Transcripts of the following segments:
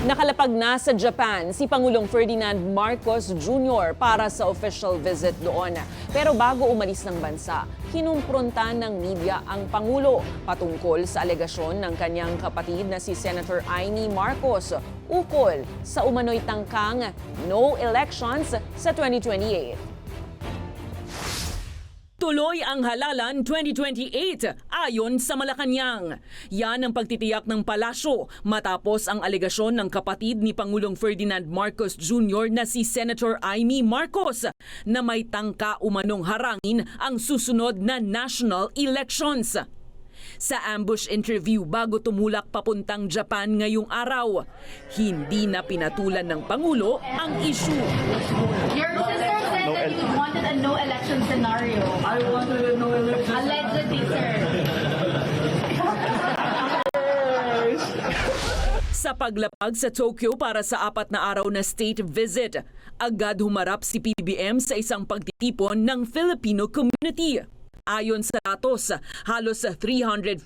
Nakalapag na sa Japan si Pangulong Ferdinand Marcos Jr. para sa official visit doon. Pero bago umalis ng bansa, kinumpronta ng media ang Pangulo patungkol sa alegasyon ng kanyang kapatid na si Senator Amy Marcos ukol sa umano'y tangkang no elections sa 2028. Tuloy ang halalan 2028 ayon sa Malacanang. Yan ang pagtitiyak ng palasyo matapos ang alegasyon ng kapatid ni Pangulong Ferdinand Marcos Jr. na si Senator Amy Marcos na may tangka umanong harangin ang susunod na national elections. Sa ambush interview bago tumulak papuntang Japan ngayong araw, hindi na pinatulan ng Pangulo ang issue. Your sister said that you wanted a no election scenario. I wanted a no election. Allegedly, sir. Sa paglapag sa Tokyo para sa 4 na araw na state visit, agad humarap si PBBM sa isang pagtitipon ng Filipino community. Ayon sa datos, halos 350,000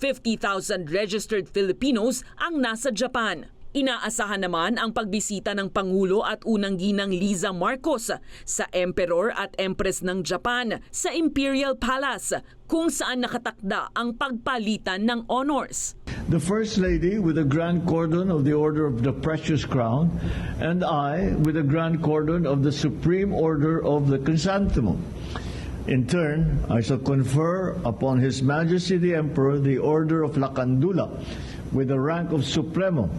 registered Filipinos ang nasa Japan. Inaasahan naman ang pagbisita ng Pangulo at unang ginang Liza Marcos sa Emperor at Empress ng Japan sa Imperial Palace kung saan nakatakda ang pagpalitan ng honors. The First Lady with the Grand Cordon of the Order of the Precious Crown, and I with the Grand Cordon of the Supreme Order of the Chrysanthemum. In turn, I shall confer upon His Majesty the Emperor the Order of Lacandula with the rank of Supremo,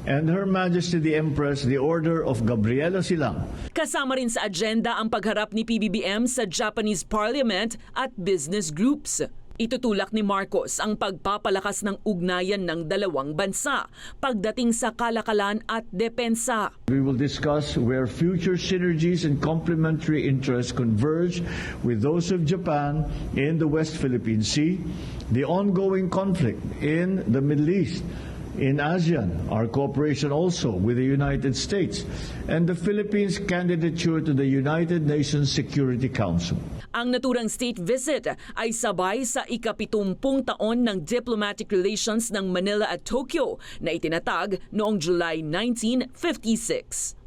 and Her Majesty the Empress the Order of Gabriela Silang. Kasama rin sa agenda ang pagharap ni PBBM sa Japanese Parliament at business groups. Itutulak ni Marcos ang pagpapalakas ng ugnayan ng dalawang bansa pagdating sa kalakalan at depensa. We will discuss where future synergies and complementary interests converge with those of Japan in the West Philippine Sea, the ongoing conflict in the Middle East, in ASEAN, our cooperation also with the United States, and the Philippines' candidature to the United Nations Security Council. Ang naturang state visit ay sabay sa ika-70 taon ng diplomatic relations ng Manila at Tokyo na itinatag noong July 1956.